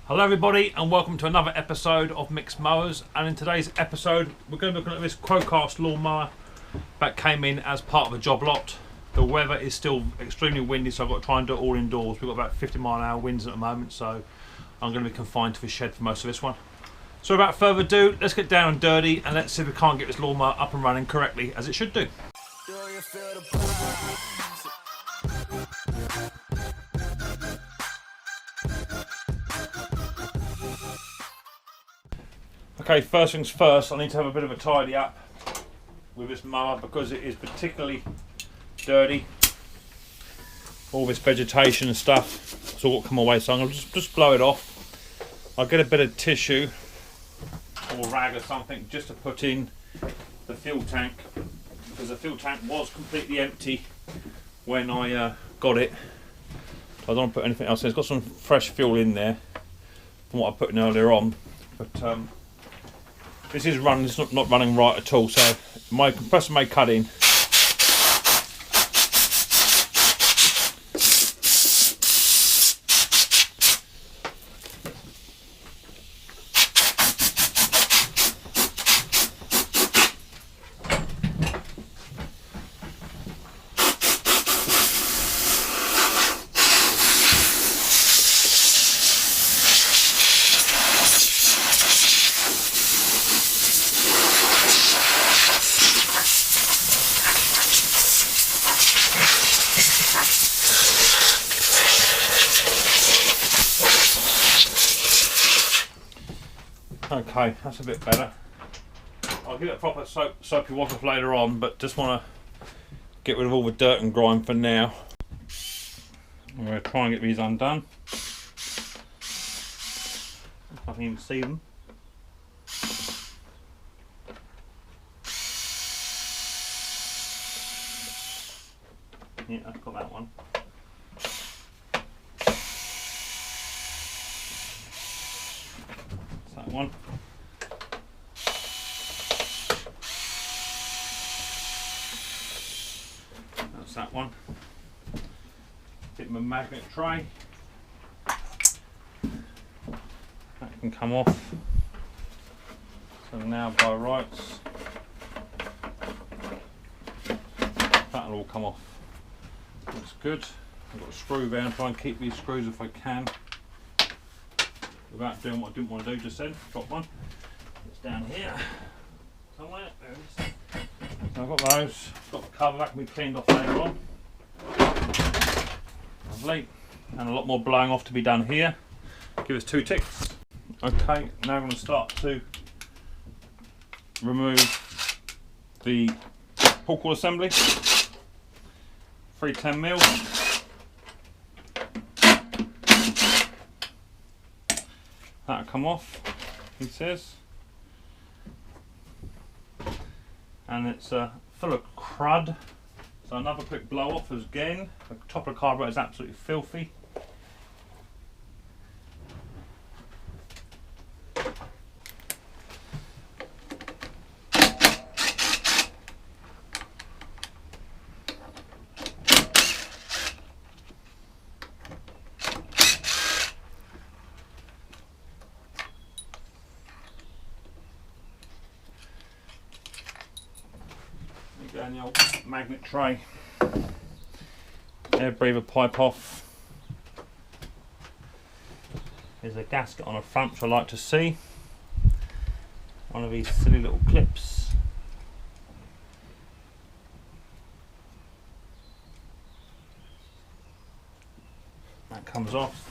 Hello everybody and welcome to another episode of Micks Mowers, and in today's episode we're going to be looking at this Quocast lawnmower that came in as part of a job lot. The weather is still extremely windy, so I've got to try and do it all indoors. We've got about 50-mile-an-hour winds at the moment, so I'm going to be confined to the shed for most of this one. So without further ado, let's get down and dirty and let's see if we can't get this lawnmower up and running correctly as it should do. Okay, first things first, I need to have a bit of a tidy up with this mower because it is particularly dirty. All this vegetation and stuff, it's all got to come away, so I'm going to just blow it off. I'll get a bit of tissue or rag or something just to put in the fuel tank, because the fuel tank was completely empty when I got it. I don't want to put anything else in. It's got some fresh fuel in there from what I put in earlier on, but this is running, it's not running right at all, so my compressor may cut in. Okay, that's a bit better. I'll give it a proper soapy wash off later on, but just want to get rid of all the dirt and grime for now. I'm going to try and get these undone. I can even see them. Yeah, I've got that one. That one. That's that one. Get my magnet tray. That can come off. So now by rights, that'll all come off. Looks good. I've got a screw there and try and keep these screws if I can, without doing what I didn't want to do just then. Got one. It's down here somewhere. There it is. So I've got those. Got the cover, that can be cleaned off later on. Lovely. And a lot more blowing off to be done here. Give us 2 ticks. Okay, now I'm going to start to remove the pull cord assembly. 310mm. That'll come off, he says, and it's full of crud, so another quick blow off again. The top of the carburetor is absolutely filthy. And the old magnet tray, air breather pipe off. There's a gasket on the front which I like to see. One of these silly little clips. That comes off.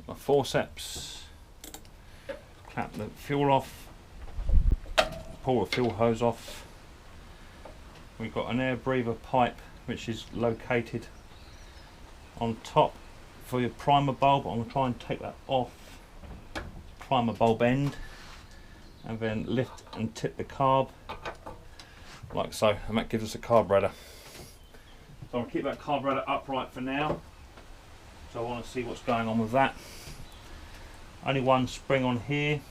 My forceps. Clap the fuel off. Pull the fuel hose off. We've got an air breather pipe which is located on top for your primer bulb. I'm going to try and take that off primer bulb end and then lift and tip the carb like so, and that gives us a carburetor. So I'll keep that carburetor upright for now, so I want to see what's going on with that. Only one spring on here.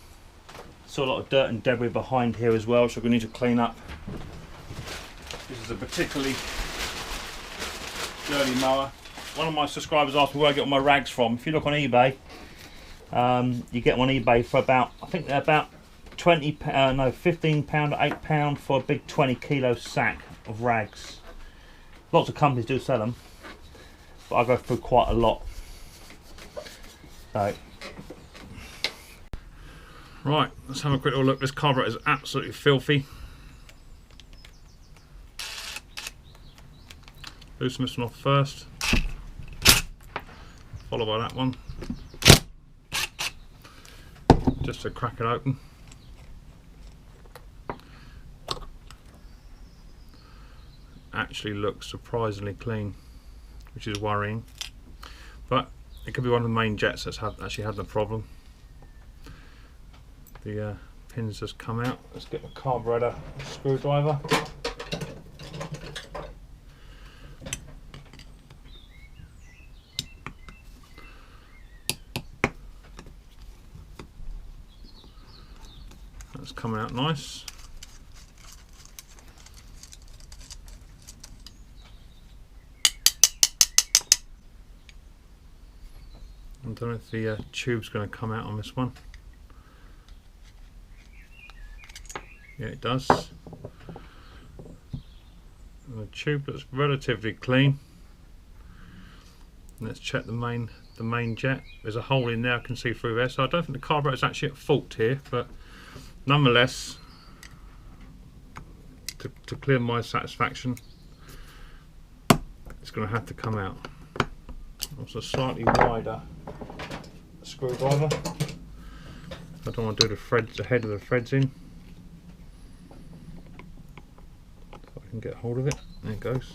Saw a lot of dirt and debris behind here as well, so we need to clean up. This is a particularly dirty mower. one of my subscribers asked me where I get all my rags from. If you look on eBay, you get them on eBay for about, I think they're about £15 or £8 for a big 20 kilo sack of rags. Lots of companies do sell them, but I go through quite a lot. So, right, let's have a quick little look. This carburetor is absolutely filthy. Loosen this one off first, followed by that one, just to crack it open. Actually looks surprisingly clean, which is worrying, but it could be one of the main jets that's actually had the problem. The pins just come out. Let's get the carburetor screwdriver. That's coming out nice. I don't know if the tube's going to come out on this one. Yeah, it does. And the tube looks relatively clean. Let's check the main jet. There's a hole in there I can see through there, so I don't think the carburetor is actually at fault here, but nonetheless, to clear my satisfaction, it's going to have to come out. Also slightly wider screwdriver. I don't want to do the head of the threads in. If I can get hold of it. There it goes.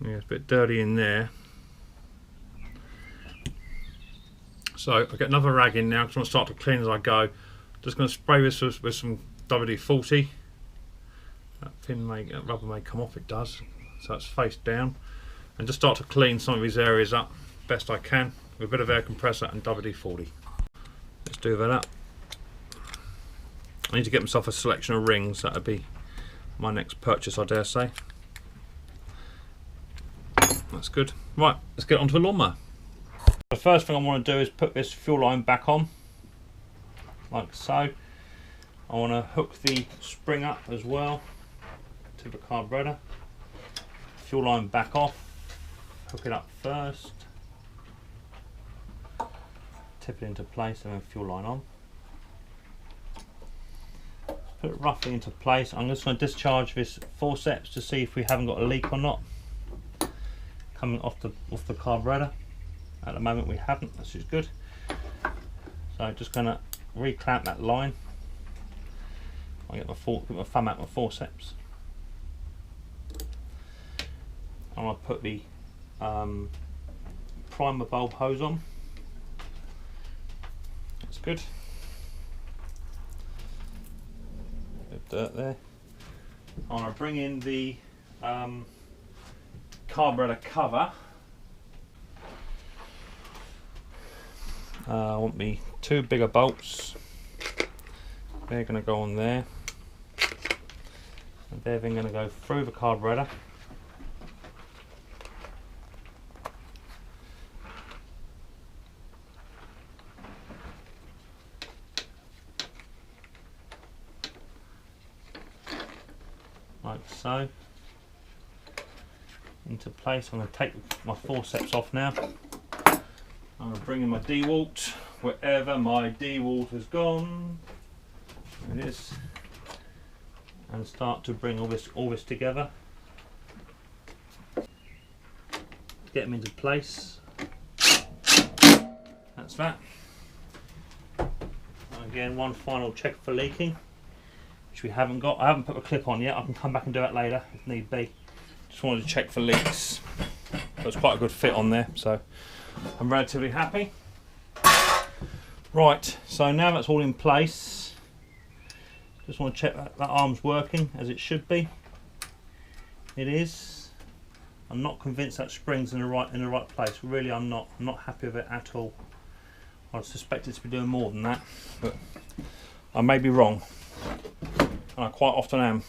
Yeah, it's a bit dirty in there. So I'll get another rag in now because I want to start to clean as I go. Just going to spray this with some WD-40. That rubber may come off, it does. So it's face down. And just start to clean some of these areas up best I can with a bit of air compressor and WD-40. Let's do that up. I need to get myself a selection of rings. That'll be my next purchase, I dare say. That's good. Right, let's get onto the lawnmower. The first thing I want to do is put this fuel line back on, like so. I want to hook the spring up as well to the carburetor. Fuel line back off, hook it up first, tip it into place and then fuel line on. Put it roughly into place. I'm just going to discharge this forceps to see if we haven't got a leak or not coming off the carburetor. At the moment we haven't, this is good. So I'm just going to reclamp that line. I'll get my thumb out my forceps. I'm going to put the primer bulb hose on. That's good. Bit of dirt there. I'm going to bring in the carburetor cover. I want me 2 bigger bolts. They're going to go on there. And they're then going to go through the carburetor. Like so. Into place. I'm going to take my forceps off now. I'm going to bring in my DeWalt, wherever my DeWalt has gone. There it is. And start to bring all this together. Get them into place. That's that. And again, one final check for leaking, which we haven't got. I haven't put a clip on yet. I can come back and do it later if need be. Just wanted to check for leaks. But it's quite a good fit on there, so I'm relatively happy. Right, so now that's all in place, just want to check that arm's working as it should be. It is. I'm not convinced that spring's in the right place. Really, I'm not happy with it at all. I suspect it to be doing more than that, but I may be wrong, and I quite often am.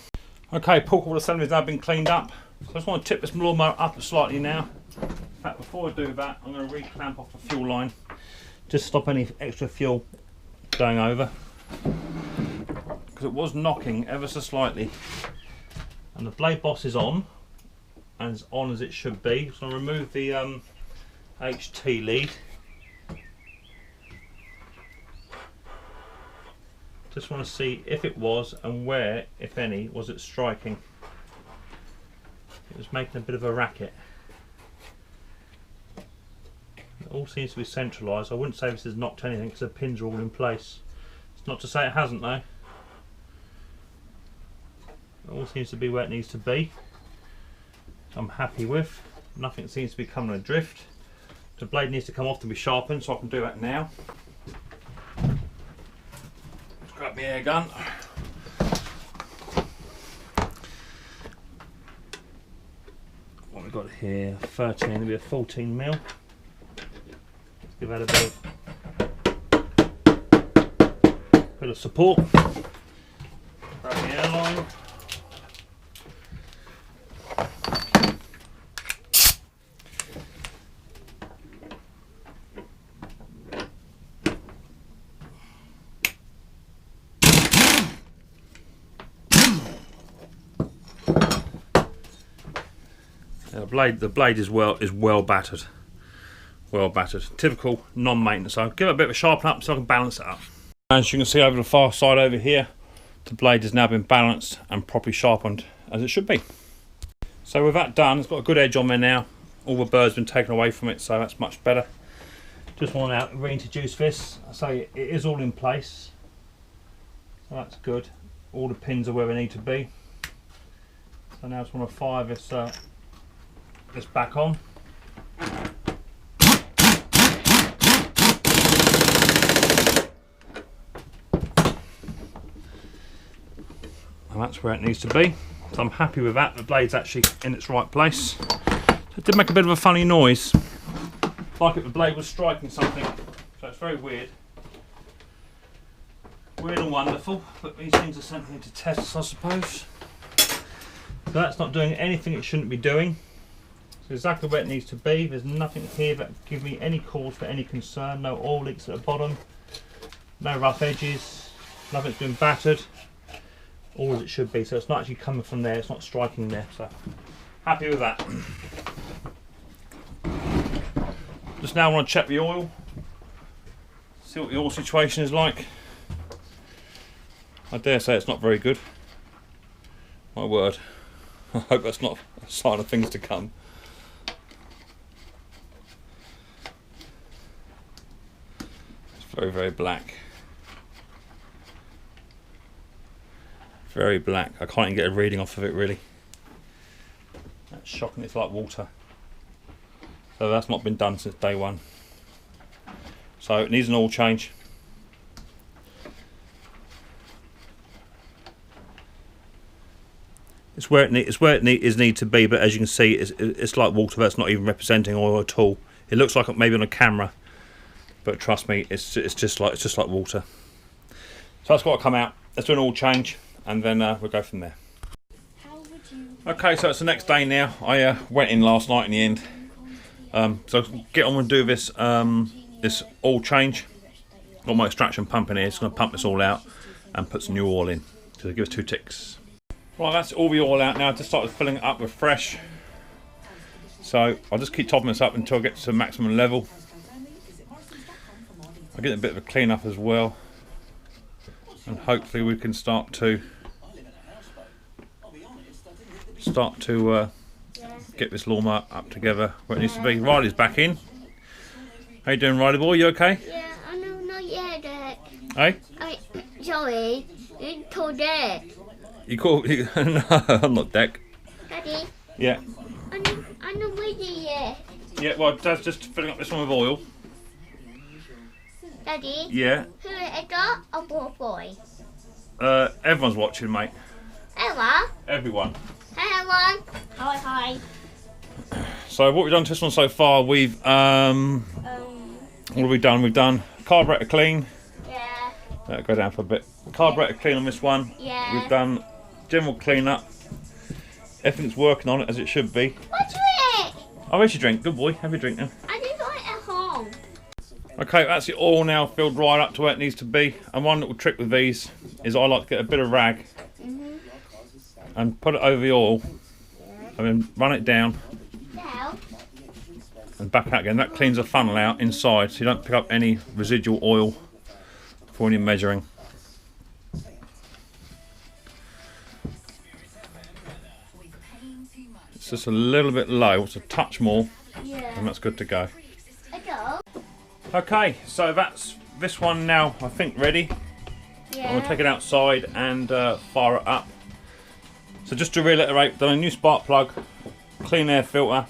Okay, pull cord assembly has now been cleaned up. So I just want to tip this lawnmower up slightly now. In fact, before I do that, I'm going to re-clamp off the fuel line. Just stop any extra fuel going over. Because it was knocking ever so slightly. And the blade boss is on, and as on as it should be. So I'll remove the HT lead. Just want to see if it was, and where, if any, was it striking. It was making a bit of a racket. It all seems to be centralised. I wouldn't say this has knocked anything because the pins are all in place. It's not to say it hasn't though. It all seems to be where it needs to be. I'm happy with. Nothing seems to be coming adrift. The blade needs to come off to be sharpened, so I can do that now. Grab my air gun. What we've got here, 13, it'll be a 14 mil. Let's give that a bit of support. Grab the airline. The blade is well battered. Well battered. Typical non-maintenance. So I'll give it a bit of a sharpen up so I can balance it up. As you can see over the far side over here, the blade has now been balanced and properly sharpened as it should be. So with that done, it's got a good edge on there now. All the bird's been taken away from it, so that's much better. Just want to reintroduce this. So it is all in place. So that's good. All the pins are where they need to be. So now I just want to fire this back on. And that's where it needs to be. So I'm happy with that. The blade's actually in its right place. So it did make a bit of a funny noise. Like if the blade was striking something. So it's very weird. Weird and wonderful, but these things are sent here to test, I suppose. So that's not doing anything it shouldn't be doing. It's exactly where it needs to be. There's nothing here that gives me any cause for any concern. No oil leaks at the bottom, no rough edges, nothing's been battered, all as it should be. So it's not actually coming from there, it's not striking there, so happy with that. Just now I want to check the oil, see what the oil situation is like. I dare say it's not very good, my word. I hope that's not a sign of things to come. Very, very black. Very black. I can't even get a reading off of it really. That's shocking, it's like water. So that's not been done since day one. So it needs an oil change. It's where it needs to be, but as you can see, it's like water. That's not even representing oil at all. It looks like maybe on a camera. But trust me, it's just like water. So that's got to come out. Let's do an oil change, and then we'll go from there. Okay, so it's the next day now. I went in last night in the end. So get on and do this this oil change. Got my extraction pump in here. It's going to pump this all out and put some new oil in. So give us 2 ticks. Right, that's all the oil out now. I just started filling it up with fresh. So I'll just keep topping this up until I get to the maximum level. I'll get a bit of a clean up as well, and hopefully we can start to get this lawnmower up together where it needs to be. Riley's back in. How you doing, Riley boy? You okay? Yeah, I know, not yet, Dad. Hey? Sorry, you called Dad. You call? No, I'm not Deck. Daddy? Yeah. I'm not ready yet. Yeah, well, Dad's just filling up this one with oil. Daddy? Yeah. Who is a dog or boy? Everyone's watching, mate. Ella? Everyone. Hi, everyone. Hi. So what we've done to this one so far, we've what have we done? We've done carburetor clean. Yeah. That'll go down for a bit. Carburetor clean on this one. Yeah. We've done general clean up. Everything's working on it as it should be. What's it? Oh, where's your drink? Good boy, have your drink now. I didn't want it at home. Okay, that's it all now filled right up to where it needs to be. And one little trick with these is I like to get a bit of rag and put it over the oil and then run it down and back out again. That cleans the funnel out inside so you don't pick up any residual oil for when you're measuring. It's just a little bit low, it's a touch more, and that's good to go. Okay, so that's this one now, I think, ready. I'm going to take it outside and fire it up. So just to reiterate, done a new spark plug, clean air filter.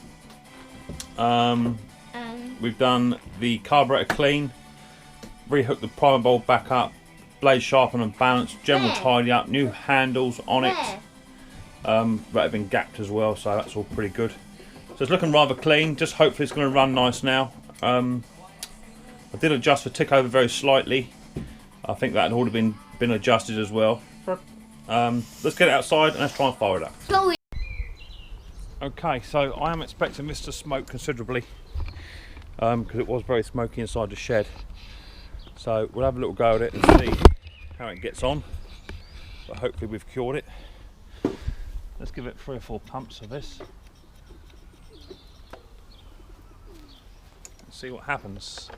We've done the carburetor clean, rehooked the primer bulb back up, blade sharpen and balance, general tidy up, new handles on it. That have been gapped as well, so that's all pretty good. So it's looking rather clean, just hopefully it's going to run nice now. I did adjust the tick over very slightly. I think that had already been adjusted as well. Let's get it outside and let's try and fire it up. Okay, so I am expecting this to smoke considerably because it was very smoky inside the shed. So we'll have a little go at it and see how it gets on. But hopefully we've cured it. Let's give it 3 or 4 pumps of this. Let's see what happens.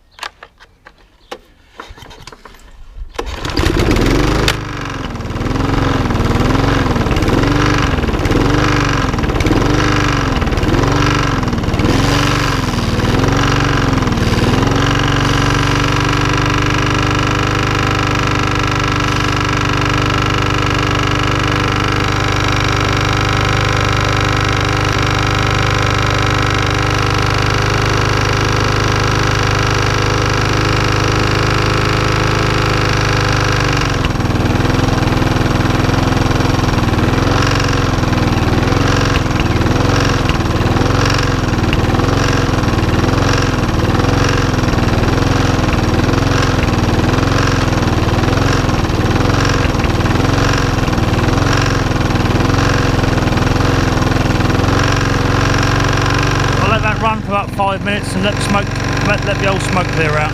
Run for about 5 minutes and let the old smoke clear out.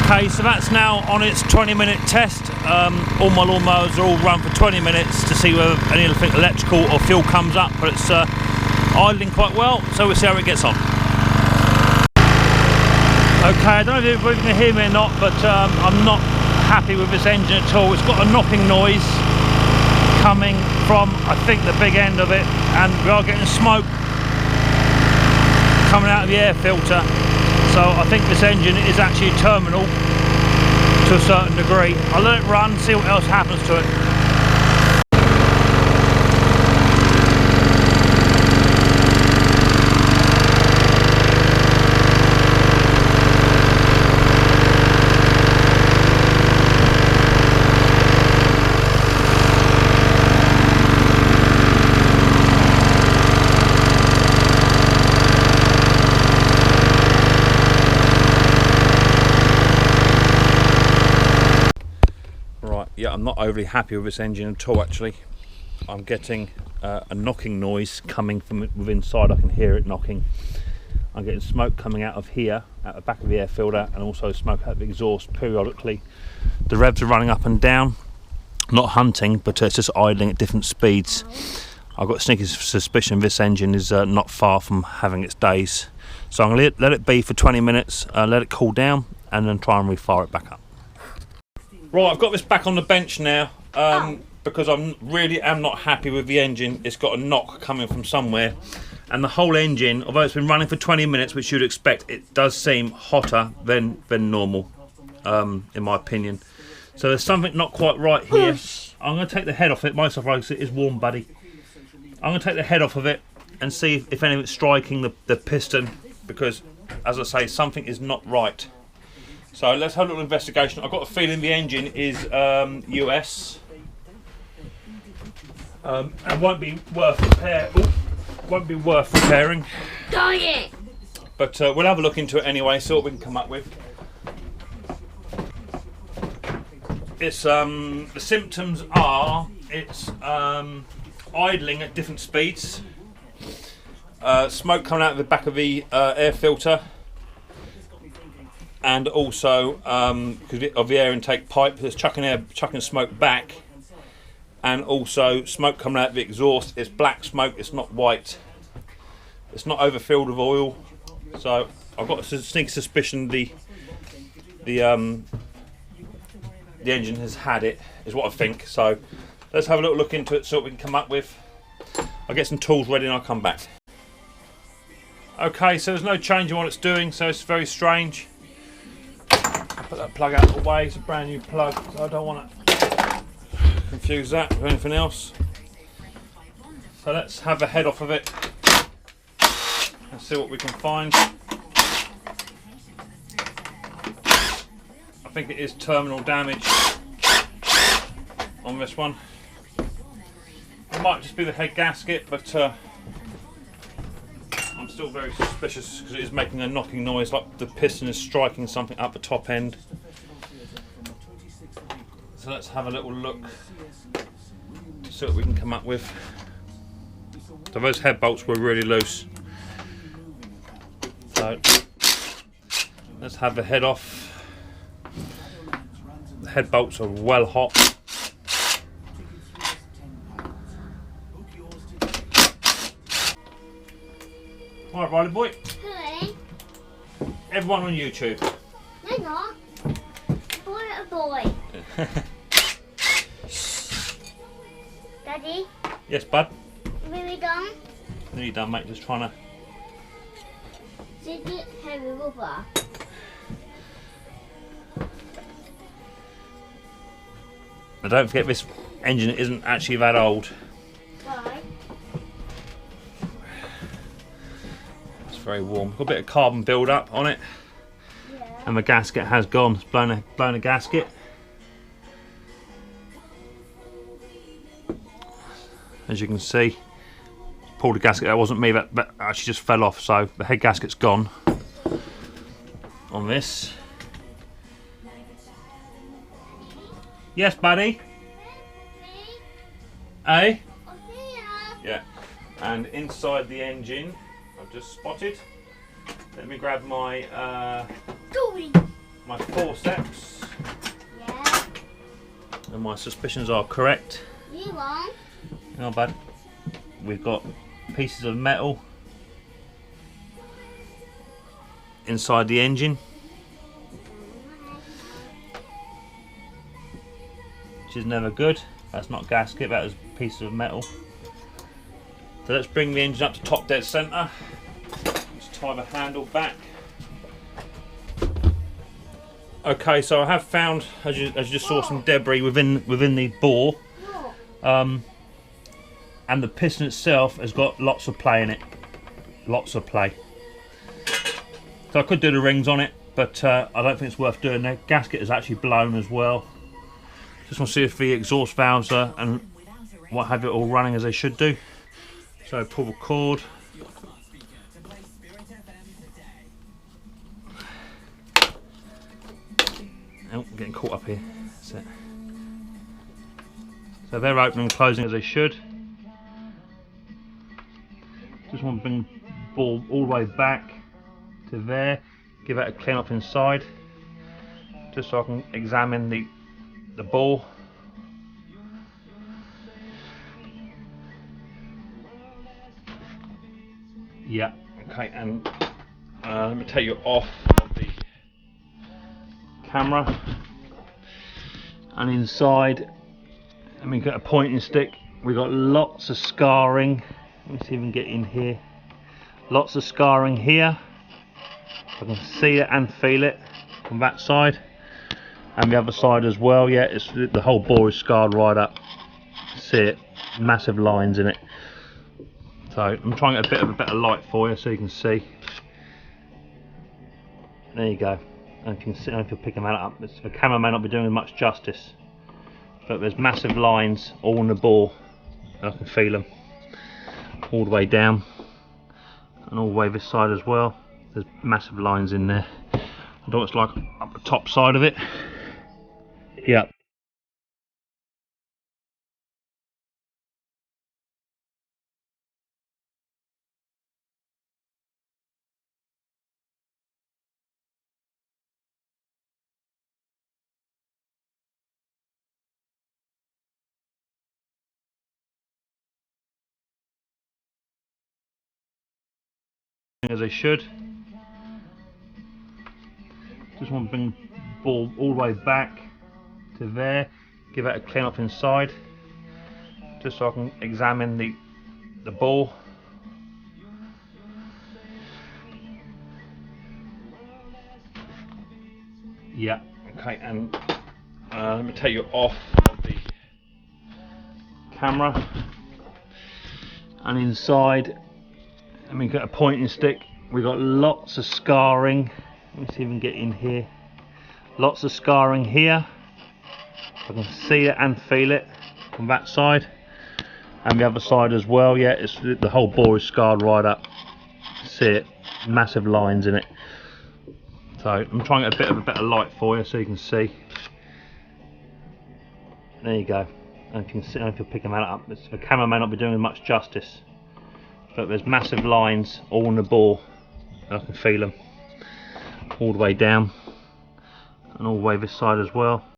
Okay, so that's now on its 20-minute test. All my lawnmowers are all run for 20 minutes to see whether anything electrical or fuel comes up, but it's idling quite well, so we'll see how it gets on. Okay, I don't know if you can hear me or not, but I'm not happy with this engine at all. It's got a knocking noise coming from, I think, the big end of it, and we are getting smoke coming out of the air filter. So I think this engine is actually terminal to a certain degree. I'll let it run, see what else happens to it. Yeah, I'm not overly happy with this engine at all actually. I'm getting a knocking noise coming from within inside. I can hear it knocking. I'm getting smoke coming out of here, at the back of the air filter, and also smoke out of the exhaust periodically. The revs are running up and down, not hunting, but it's just idling at different speeds. I've got a sneaky suspicion this engine is not far from having its days. So I'm going to let it be for 20 minutes, let it cool down, and then try and refire it back up. Right, I've got this back on the bench now because I really am not happy with the engine. It's got a knock coming from somewhere, and the whole engine, although it's been running for 20 minutes, which you'd expect, it does seem hotter than normal, in my opinion. So there's something not quite right here. I'm going to take the head off it. My surprise, it is warm, buddy. I'm going to take the head off of it and see if anything's striking the piston, because, as I say, something is not right. So let's have a little investigation. I've got a feeling the engine is US and won't be worth repairing. Dang it! But we'll have a look into it anyway, see what we can come up with. It's the symptoms are it's idling at different speeds, smoke coming out of the back of the air filter, and also because of the air intake pipe that's chucking smoke back, and also smoke coming out of the exhaust. It's black smoke, it's not white, it's not overfilled with oil. So I've got a sneaky suspicion the engine has had it, is what I think. So let's have a little look into it, see what we can come up with. I'll get some tools ready and I'll come back. Okay, so there's no change in what it's doing, so it's very strange. I'll put that plug out of the way, it's a brand new plug, so I don't want to confuse that with anything else. So let's have the head off of it and see what we can find. I think it is terminal damage on this one. It might just be the head gasket, but I'm still very suspicious because it is making a knocking noise like the piston is striking something up the top end. So let's have a little look to see what we can come up with. So those head bolts were really loose. So let's have the head off. The head bolts are well hot. Alright, Riley boy. Hey. Everyone on YouTube. No, not. Boy, a boy. Daddy, Yes, bud. really done? Nearly done, mate. Just trying to. Did it heavy rubber? Now don't forget this engine isn't actually that old. Why? It's very warm. Got a bit of carbon build up on it, Yeah. and the gasket has gone. It's blown a gasket. As you can see, pulled a gasket. That wasn't me. That actually just fell off. So the head gasket's gone on this. Yes, buddy. Eh? Yeah. And inside the engine, I've just spotted. Let me grab my my forceps. Yeah. And my suspicions are correct. You won. Hang on, bud. We've got pieces of metal inside the engine, which is never good. That's not gasket, that is pieces of metal. So let's bring the engine up to top dead centre. Let's tie the handle back. Okay, so I have found, as you just saw, some debris within the bore. And the piston itself has got lots of play in it. Lots of play. So I could do the rings on it, but I don't think it's worth doing. The gasket is actually blown as well. Just want to see if the exhaust valves are and what have it all running as they should do. So pull the cord. Oh, I'm getting caught up here. That's it. So they're opening and closing as they should. Just want to bring the ball all the way back to there, give it a clean up inside, just so I can examine the ball. Yeah, okay, and let me take you off of the camera. And inside, let me get a pointing stick. We've got lots of scarring. Let me see if we can get in here. Lots of scarring here. I can see it and feel it from that side, and the other side as well. Yeah, the whole bore is scarred right up. See it, massive lines in it. So I'm trying to get a bit of a better light for you so you can see. There you go. And you can see, I don't know if you're picking that up, the camera may not be doing much justice, but there's massive lines all in the bore, and I can feel them all the way down and all the way this side as well. There's massive lines in there. I don't know what it's like up the top side of it. Yep. As they should. Just want to bring the ball all the way back to there, give it a clean up inside, just so I can examine the ball. Yeah, okay, and let me take you off of the camera, and inside, let me get a pointing stick. We've got lots of scarring. Let me see if we can get in here. Lots of scarring here. I can see it and feel it from that side, and the other side as well. Yeah, it's the whole bore is scarred right up. See it, massive lines in it. So I'm trying to get a better light for you so you can see. There you go. And you can see, I don't know if you're picking that up. The camera may not be doing much justice, but there's massive lines all in the bore, and I can feel them all the way down and all the way this side as well.